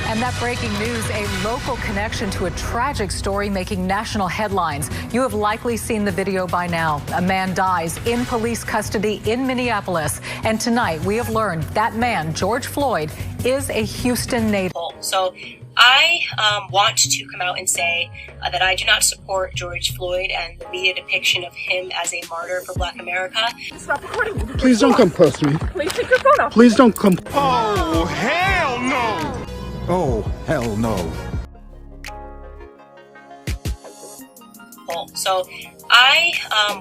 And that breaking news, a local connection to a tragic story making national headlines. You have likely seen the video by now. A man dies in police custody in Minneapolis. And tonight we have learned that man, George Floyd, is a Houston native. So I want to come out and say that I do not support George Floyd and the media depiction of him as a martyr for Black America. Stop recording. Please don't come close to me. Please take your phone off. Please don't come. Oh, hell no! Oh, hell no. So I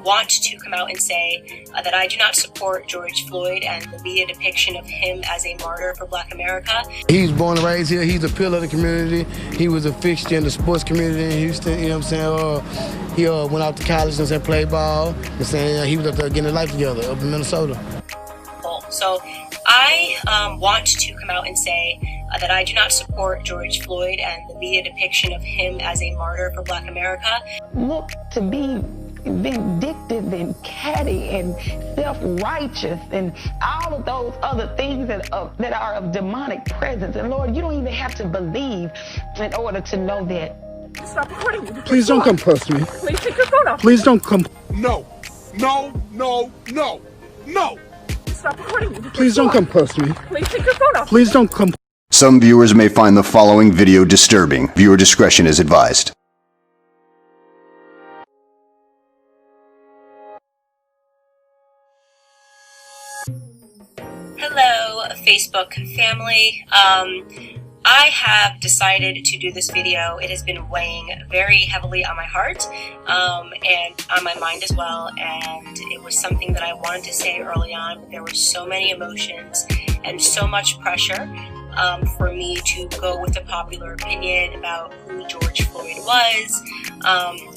want to come out and say that I do not support George Floyd and the media depiction of him as a martyr for Black America. He's born and raised here. He's a pillar of the community. He was a fixture in the sports community in Houston. You know what I'm saying? He went out to college and played ball. He was up there getting his life together up in Minnesota. So I want to come out and say that I do not support George Floyd and the media depiction of him as a martyr for Black America. Look to be vindictive and catty and self-righteous and all of those other things that are of demonic presence. And Lord, you don't even have to believe in order to know that. Stop recording. Please don't come close to me. Please take your phone off. Please don't come. No, no, no, no, no! Stop recording. Please don't come close to me. Please take your phone off. Please don't come. Some viewers may find the following video disturbing. Viewer discretion is advised. Hello, Facebook family. I have decided to do this video. It has been weighing very heavily on my heart and on my mind as well, and it was something that I wanted to say early on, but there were so many emotions and so much pressure for me to go with the popular opinion about who George Floyd was,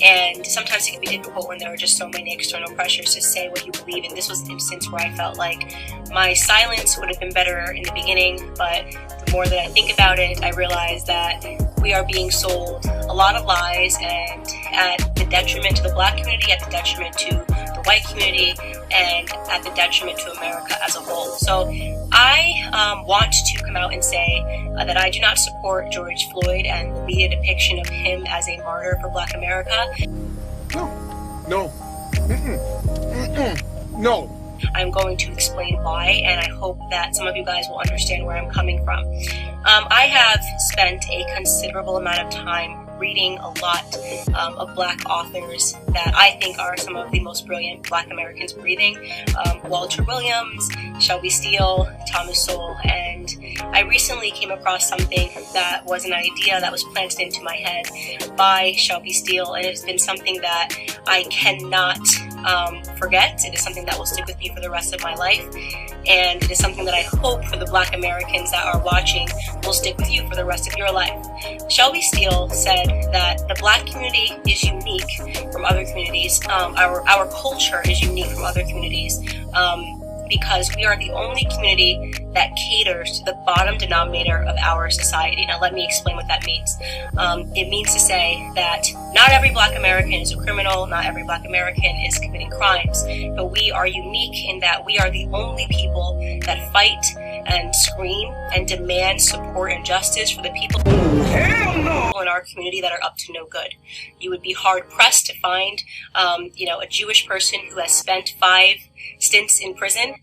and sometimes it can be difficult when there are just so many external pressures to say what you believe, and this was an instance where I felt like my silence would have been better in the beginning, but the more that I think about it, I realize that we are being sold a lot of lies, and at the detriment to the Black community, at the detriment to the white community, and at the detriment to America as a whole. So I want to come out and say that I do not support George Floyd and the media depiction of him as a martyr for Black America. No. No. I'm going to explain why, and I hope that some of you guys will understand where I'm coming from. I have spent a considerable amount of time reading a lot of Black authors that I think are some of the most brilliant Black Americans breathing. Walter Williams, Shelby Steele, Thomas Sowell, and I recently came across something that was an idea that was planted into my head by Shelby Steele, and it's been something that I cannot forget. It is something that will stick with me for the rest of my life, and it is something that I hope for the Black Americans that are watching will stick with you for the rest of your life. Shelby Steele said that the Black community is unique from other communities. Our culture is unique from other communities because we are the only community that caters to the bottom denominator of our society. Now let me explain what that means. It means to say that not every Black American is a criminal, not every Black American is committing crimes, but we are unique in that we are the only people that fight and scream and demand support and justice for the people in our community that are up to no good. You would be hard pressed to find a Jewish person who has spent 5 stints in prison,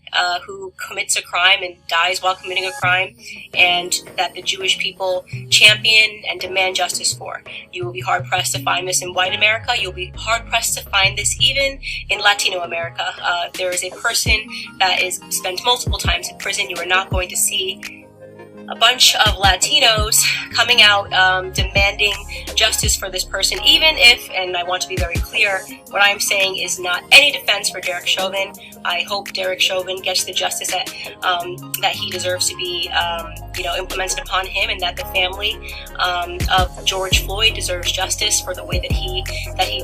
who commits a crime and dies while committing a crime, and that the Jewish people champion and demand justice for. You will be hard pressed to find this in white America. You'll be hard pressed to find this even in Latino America. If there is a person that is spent multiple times in prison, you are not going to see a bunch of Latinos coming out demanding justice for this person, even if, and I want to be very clear, what I'm saying is not any defense for Derek Chauvin. I hope Derek Chauvin gets the justice that he deserves to be implemented upon him, and that the family of George Floyd deserves justice for the way that he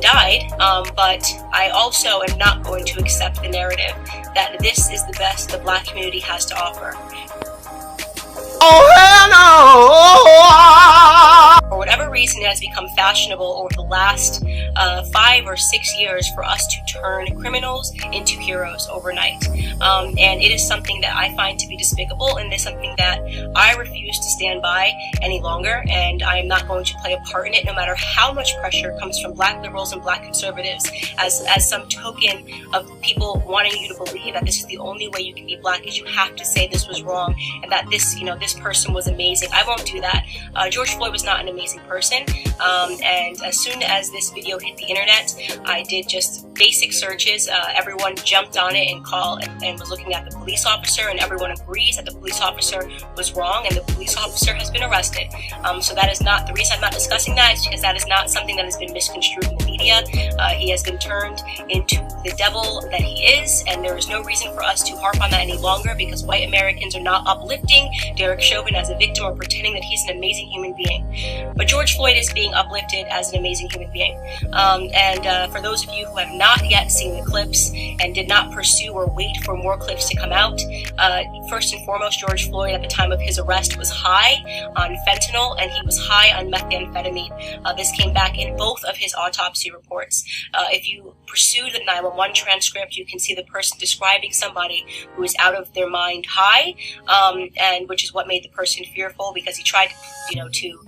died. But I also am not going to accept the narrative that this is the best the Black community has to offer. Oh, hell no! whatever reason, it has become fashionable over the last 5 or 6 years for us to turn criminals into heroes overnight. And it is something that I find to be despicable, and it is something that I refuse to stand by any longer, and I am not going to play a part in it, no matter how much pressure comes from black liberals and black conservatives as some token of people wanting you to believe that this is the only way you can be black, is you have to say this was wrong and that this, this person was amazing. I won't do that. George Floyd was not an amazing person, and as soon as this video hit the internet, I did just basic searches. Everyone jumped on it and was looking at the police officer, and everyone agrees that the police officer was wrong, and the police officer has been arrested. So that is not the reason I'm not discussing that, is because that is not something that has been misconstrued in the media. He has been turned into the devil that he is, and there is no reason for us to harp on that any longer, because white Americans are not uplifting Derek Chauvin as a victim or pretending that he's an amazing human being. But George Floyd is being uplifted as an amazing human being. And for those of you who have not yet seen the clips and did not pursue or wait for more clips to come out, first and foremost, George Floyd at the time of his arrest was high on fentanyl, and he was high on methamphetamine. This came back in both of his autopsy reports. If you pursue the 911 transcript, you can see the person describing somebody who is out of their mind high, and which is what made the person fearful, because he tried to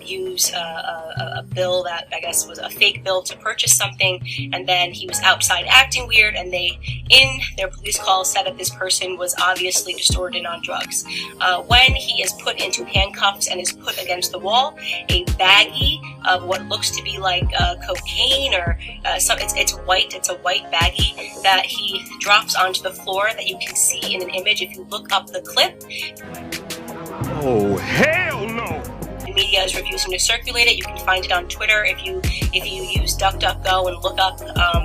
use a bill that I guess was a fake bill to purchase something, and then he was outside acting weird, and they, in their police call, said that this person was obviously distorted on drugs. When he is put into handcuffs and is put against the wall, a baggie of what looks to be like cocaine or it's white. It's a white baggie that he drops onto the floor that you can see in an image if you look up the clip. Oh, hell no! The media is refusing to circulate it. You can find it on Twitter if you use DuckDuckGo and look up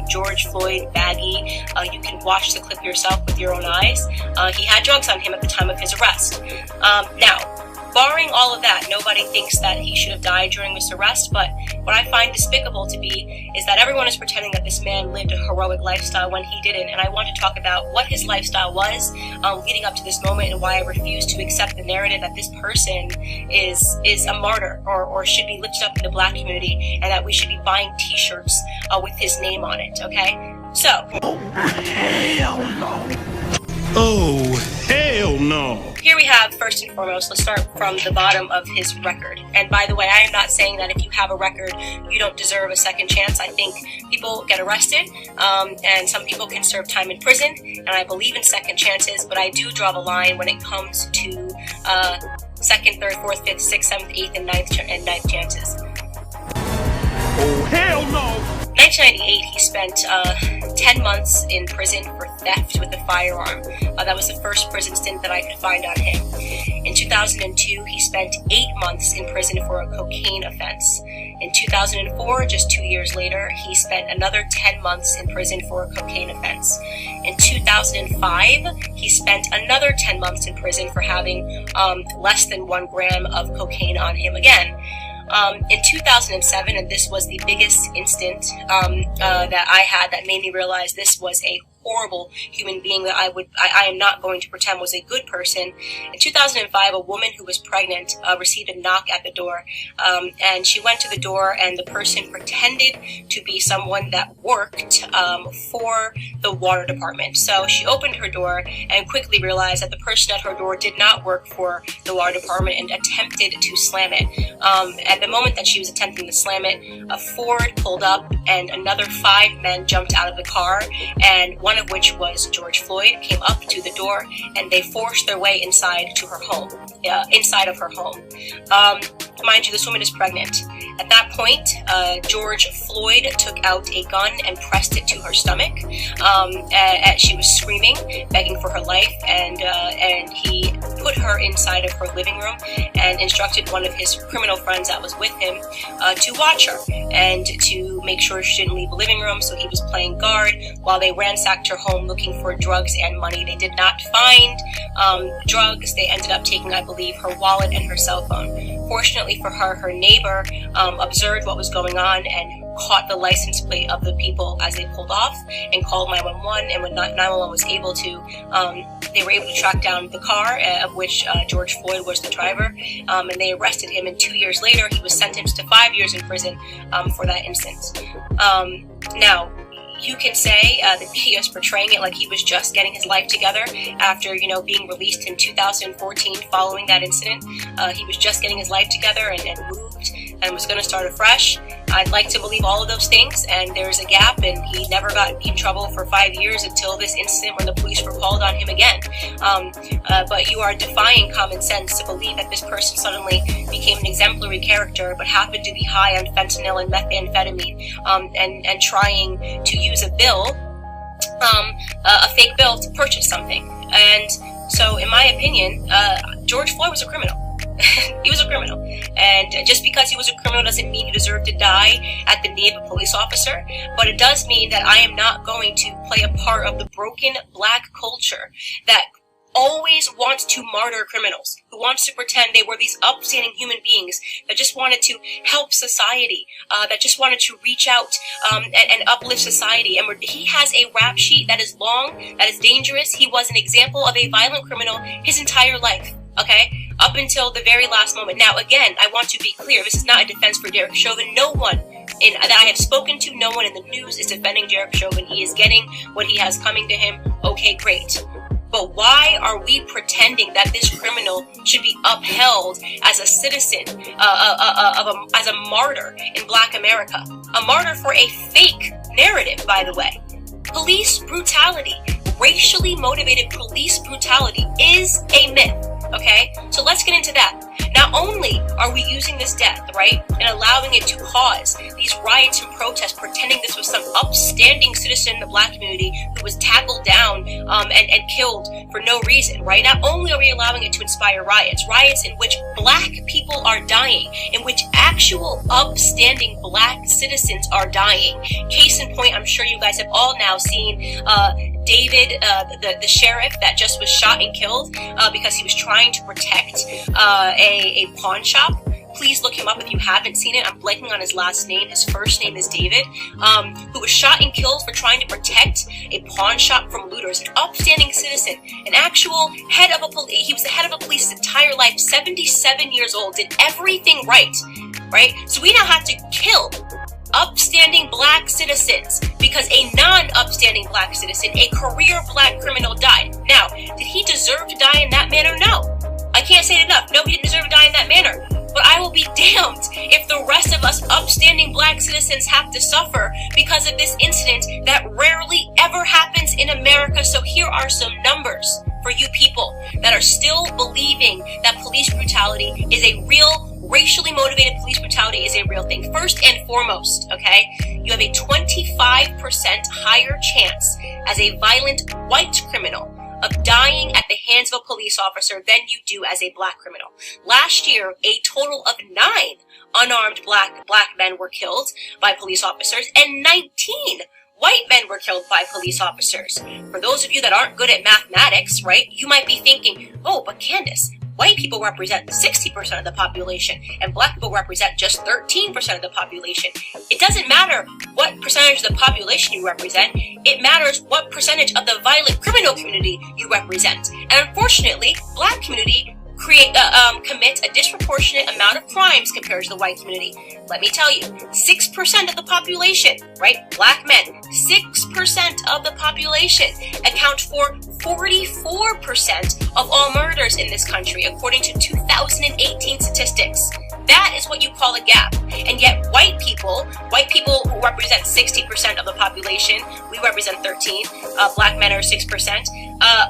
George Floyd baggie. You can watch the clip yourself with your own eyes. He had drugs on him at the time of his arrest. Now, barring all of that, nobody thinks that he should have died during this arrest, but what I find despicable to be is that everyone is pretending that this man lived a heroic lifestyle when he didn't, and I want to talk about what his lifestyle was leading up to this moment, and why I refuse to accept the narrative that this person is a martyr or should be lifted up in the black community, and that we should be buying t-shirts with his name on it, okay? So. Oh, hell no. Oh, hell no. Here we have, first and foremost, let's start from the bottom of his record. And by the way, I am not saying that if you have a record, you don't deserve a second chance. I think people get arrested, and some people can serve time in prison, and I believe in second chances, but I do draw the line when it comes to second, third, fourth, fifth, sixth, seventh, eighth, and ninth chances. Oh, hell no! 1998, he spent 10 months in prison for theft with a firearm. That was the first prison stint that I could find on him. In 2002, he spent 8 months in prison for a cocaine offense. In 2004, just 2 years later, he spent another 10 months in prison for a cocaine offense. In 2005, he spent another 10 months in prison for having less than 1 gram of cocaine on him again. In 2007, and this was the biggest instant that I had that made me realize this was a horrible human being that I am not going to pretend was a good person. In 2005, a woman who was pregnant received a knock at the door, and she went to the door, and the person pretended to be someone that worked for the water department. So she opened her door and quickly realized that the person at her door did not work for the water department, and attempted to slam it. At the moment that she was attempting to slam it, a Ford pulled up, and another 5 men jumped out of the car, and one of which was George Floyd, came up to the door, and they forced their way inside to her home, inside of her home. Mind you, this woman is pregnant. At that point, George Floyd took out a gun and pressed it to her stomach. She was screaming, begging for her life, and he put her inside of her living room and instructed one of his criminal friends that was with him to watch her and to make sure she didn't leave the living room. So he was playing guard while they ransacked her home looking for drugs and money. They did not find drugs. They ended up taking, I believe, her wallet and her cell phone. Fortunately for her, her neighbor observed what was going on and caught the license plate of the people as they pulled off and called 911. And when 911 was able to, they were able to track down the car of which George Floyd was the driver, and they arrested him. And 2 years later, he was sentenced to 5 years in prison for that instance. Now, you can say the media is portraying it like he was just getting his life together after, being released in 2014 following that incident. He was just getting his life together and moved and was going to start afresh. I'd like to believe all of those things, and there's a gap, and he never got in trouble for 5 years until this incident when the police were called on him again. But you are defying common sense to believe that this person suddenly became an exemplary character but happened to be high on fentanyl and methamphetamine and trying to use a bill, a fake bill, to purchase something. And so, in my opinion, George Floyd was a criminal. He was a criminal. And just because he was a criminal doesn't mean he deserved to die at the knee of a police officer. But it does mean that I am not going to play a part of the broken black culture that always wants to martyr criminals, who wants to pretend they were these upstanding human beings that just wanted to help society, that just wanted to reach out and uplift society. And he has a rap sheet that is long, that is dangerous. He was an example of a violent criminal his entire life. Okay, up until the very last moment. Now, again, I want to be clear. This is not a defense for Derek Chauvin. No one that I have spoken to, no one in the news is defending Derek Chauvin. He is getting what he has coming to him. Okay, great. But why are we pretending that this criminal should be upheld as a citizen, as a martyr in Black America? A martyr for a fake narrative, by the way. Police brutality, racially motivated police brutality, is a myth. Okay, so let's get into that. Not only are we using this death, right, and allowing it to cause these riots and protests, pretending this was some upstanding citizen in the Black community who was tackled down and killed for no reason, right? Not only are we allowing it to inspire riots in which Black people are dying, in which actual upstanding Black citizens are dying. Case in point, I'm sure you guys have all now seen David, the sheriff that just was shot and killed because he was trying to protect a pawn shop. Please look him up if you haven't seen it. I'm blanking on his last name. His first name is David, who was shot and killed for trying to protect a pawn shop from looters. An upstanding citizen, an actual head of a police. He was the head of a police his entire life, 77 years old, did everything right? So we now have to kill upstanding Black citizens because a non-upstanding Black citizen, a career Black criminal, died. Now, did he deserve to die in that manner? No. I can't say it enough. No, he didn't deserve to die in that manner. But I will be damned if the rest of us upstanding Black citizens have to suffer because of this incident that rarely ever happens in America. So here are some numbers for you people that are still believing that police brutality is a real, racially motivated police brutality is a real thing. First and foremost, okay, you have a 25% higher chance as a violent white criminal of dying at the hands of a police officer than you do as a Black criminal. Last year, a total of 9 unarmed black men were killed by police officers, and 19 white men were killed by police officers. For those of you that aren't good at mathematics, right, you might be thinking, oh, but Candace, white people represent 60% of the population, and Black people represent just 13% of the population. It doesn't matter what percentage of the population you represent. It matters what percentage of the violent criminal community you represent. And unfortunately, Black community commit a disproportionate amount of crimes compared to the white community. Let me tell you, 6% of the population, right, Black men, 6% of the population account for 44% of all murders in this country, according to 2018 statistics. That is what you call a gap. And yet white people who represent 60% of the population, we represent 13, Black men are 6%,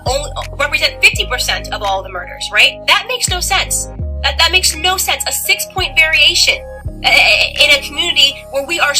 only represent 50% of all the murders, right? That makes no sense. That makes no sense. A 6-point variation in a community where we are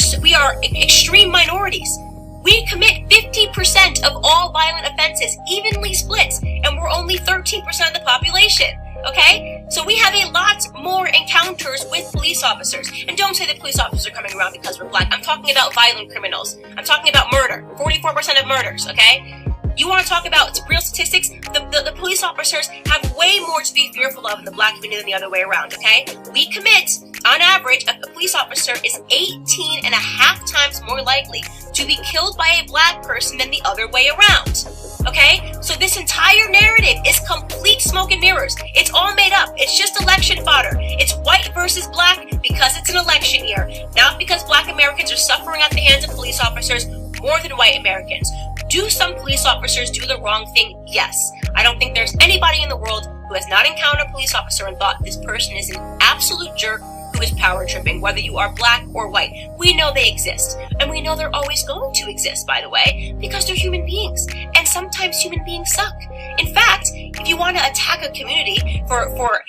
extreme minorities. We commit 50% of all violent offenses, evenly split, and we're only 13% of the population. Okay? So we have a lot more encounters with police officers. And don't say that police officers are coming around because we're Black. I'm talking about violent criminals. I'm talking about murder. 44% of murders, okay? You want to talk about real statistics? The police officers have way more to be fearful of in the Black community than the other way around, okay? We commit on average, a police officer is 18 and a half times more likely to be killed by a black person than the other way around. Okay? So this entire narrative is complete smoke and mirrors. It's all made up. It's just election fodder. It's white versus black because it's an election year, not because black Americans are suffering at the hands of police officers more than white Americans. Do some police officers do the wrong thing? Yes. I don't think there's anybody in the world who has not encountered a police officer and thought this person is an absolute jerk who is power tripping, whether you are black or white. We know they exist. And we know they're always going to exist, by the way, because they're human beings. And sometimes human beings suck. In fact, if you want to attack a community for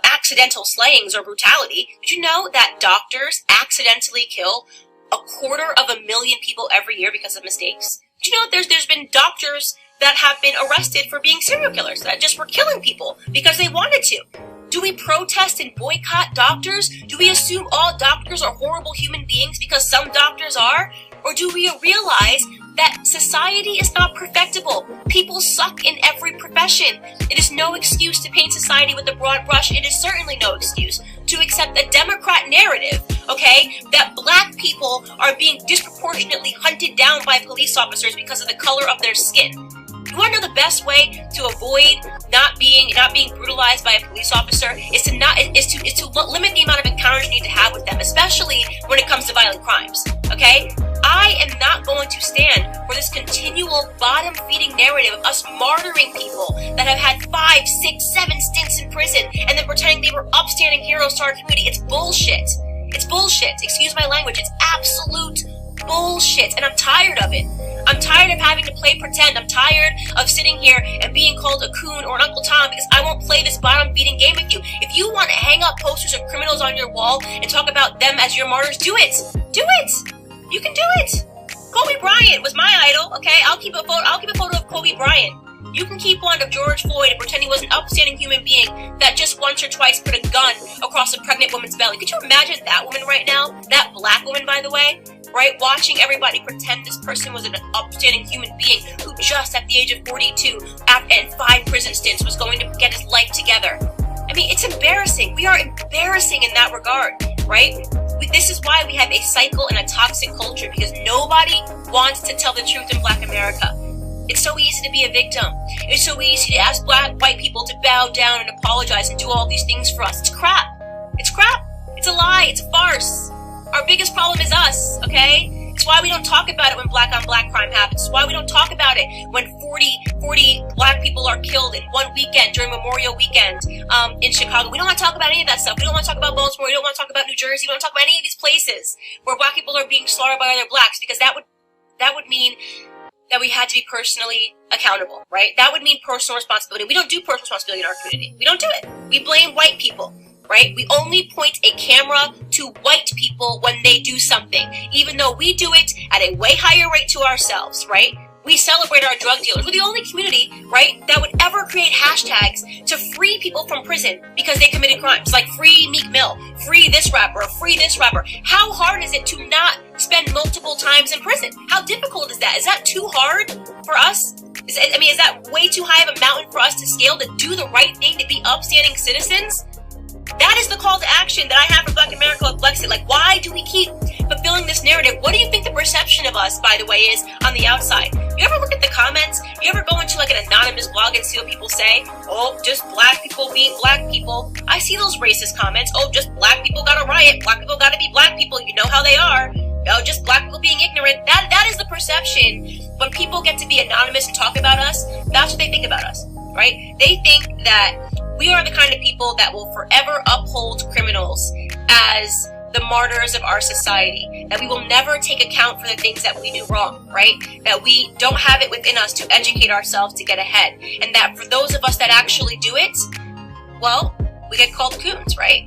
accidental slayings or brutality, did you know that doctors accidentally kill 250,000 people every year because of mistakes? Did you know that there's been doctors that have been arrested for being serial killers, that just were killing people because they wanted to? Do we protest and boycott doctors? Do we assume all doctors are horrible human beings because some doctors are? Or do we realize that society is not perfectible? People suck in every profession. It is no excuse to paint society with a broad brush. It is certainly no excuse to accept a Democrat narrative, okay, that black people are being disproportionately hunted down by police officers because of the color of their skin. You want to know the best way to avoid not being brutalized by a police officer is to limit the amount of encounters you need to have with them, especially when it comes to violent crimes. Okay? I am not going to stand for this continual bottom-feeding narrative of us martyring people that have had 5, 6, 7 stints in prison and then pretending they were upstanding heroes to our community. It's bullshit. It's bullshit. Excuse my language. It's absolute bullshit, and I'm tired of it. I'm tired of having to play pretend. I'm tired of sitting here and being called a coon or an Uncle Tom because I won't play this bottom-feeding game with you. If you want to hang up posters of criminals on your wall and talk about them as your martyrs, do it. Do it. You can do it. Kobe Bryant was my idol, okay? I'll keep a photo of Kobe Bryant. You can keep one of George Floyd and pretend he was an upstanding human being that just once or twice put a gun across a pregnant woman's belly. Could you imagine that woman right now? That black woman, by the way, right? Watching everybody pretend this person was an upstanding human being who just at the age of 42 and 5 prison stints was going to get his life together. I mean, it's embarrassing. We are embarrassing in that regard, right? This is why we have a cycle and a toxic culture, because nobody wants to tell the truth in Black America. It's so easy to be a victim. It's so easy to ask white people to bow down and apologize and do all these things for us. It's crap. It's crap. It's a lie. It's a farce. Our biggest problem is us, okay? It's why we don't talk about it when black on black crime happens. It's why we don't talk about it when 40 black people are killed in one weekend during Memorial Weekend in Chicago. We don't want to talk about any of that stuff. We don't want to talk about Baltimore. We don't want to talk about New Jersey. We don't want to talk about any of these places where black people are being slaughtered by other blacks, because that would mean that we had to be personally accountable, right? That would mean personal responsibility. We don't do personal responsibility in our community. We don't do it. We blame white people, right? We only point a camera to white people when they do something, even though we do it at a way higher rate to ourselves, right? We celebrate our drug dealers. We're the only community, right, that would ever create hashtags to free people from prison because they committed crimes, like free Meek Mill, free this rapper, free this rapper. How hard is it to not spend multiple times in prison? How difficult is that? Is that too hard for us? Is that way too high of a mountain for us to scale, to do the right thing, to be upstanding citizens? That is the call to action that I have for Black America with Brexit. Like, why do we keep fulfilling this narrative? What do you think the perception of us, by the way, is on the outside? You ever look at the comments? You ever go into like an anonymous blog and see what people say? Oh, just black people being black people. I see those racist comments. Oh, just black people gotta riot. Black people gotta be black people. You know how they are. Oh, just black people being ignorant. That is the perception. When people get to be anonymous and talk about us, that's what they think about us, right? They think that we are the kind of people that will forever uphold criminals as the martyrs of our society, that we will never take account for the things that we do wrong, right? That we don't have it within us to educate ourselves to get ahead. And that for those of us that actually do it, well, we get called coons, right?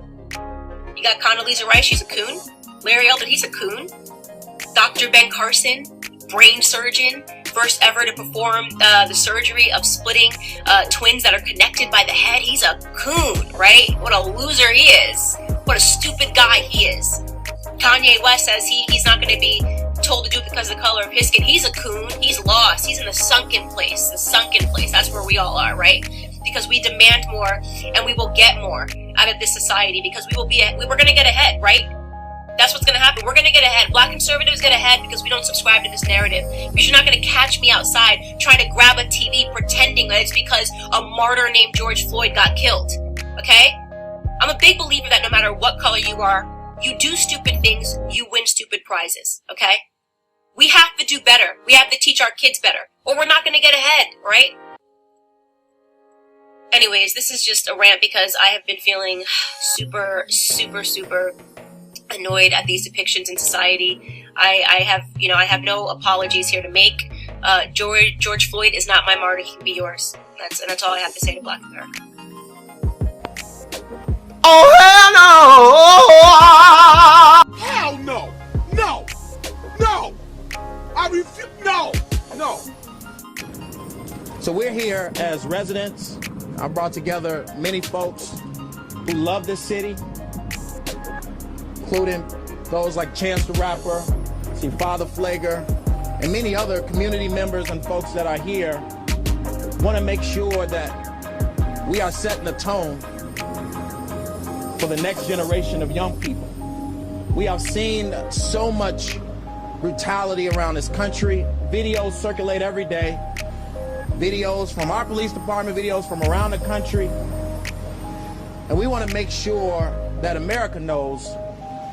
You got Condoleezza Rice, she's a coon. Larry Elder, he's a coon. Dr. Ben Carson, brain surgeon, first ever to perform the surgery of splitting twins that are connected by the head. He's a coon, right? What a loser he is. What a stupid guy he is. Kanye West says he's not going to be told to do it because of the color of his skin. He's a coon. He's lost. He's in the sunken place. The sunken place. That's where we all are, right? Because we demand more and we will get more. out of this society, because we're going to get ahead, right? That's what's going to happen. We're going to get ahead. Black conservatives get ahead because we don't subscribe to this narrative. Because you're not going to catch me outside trying to grab a TV pretending that it's because a martyr named George Floyd got killed. Okay? I'm a big believer that no matter what color you are, you do stupid things, you win stupid prizes. Okay? We have to do better. We have to teach our kids better, or we're not going to get ahead, right? Anyways, this is just a rant because I have been feeling super annoyed at these depictions in society. I have no apologies here to make. George Floyd is not my martyr. He can be yours. That's all I have to say to Black America. Oh, hell no! Hell no! No! No! I refuse. No! No! So we're here as residents. I brought together many folks who love this city, including those like Chance the Rapper, see Father Flager, and many other community members and folks that are here. Want to make sure that we are setting the tone for the next generation of young people. We have seen so much brutality around this country. Videos circulate every day. Videos from our police department, videos from around the country. And we want to make sure that America knows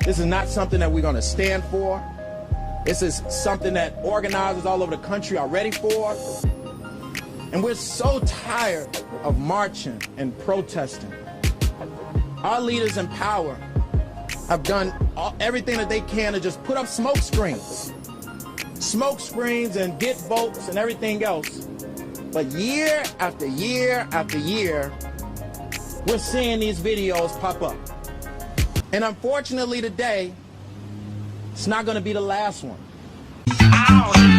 this is not something that we're going to stand for. This is something that organizers all over the country are ready for. And we're so tired of marching and protesting. Our leaders in power have done everything that they can to just put up smoke screens and get votes and everything else. But year after year after year, we're seeing these videos pop up. And unfortunately today, it's not going to be the last one. Ow.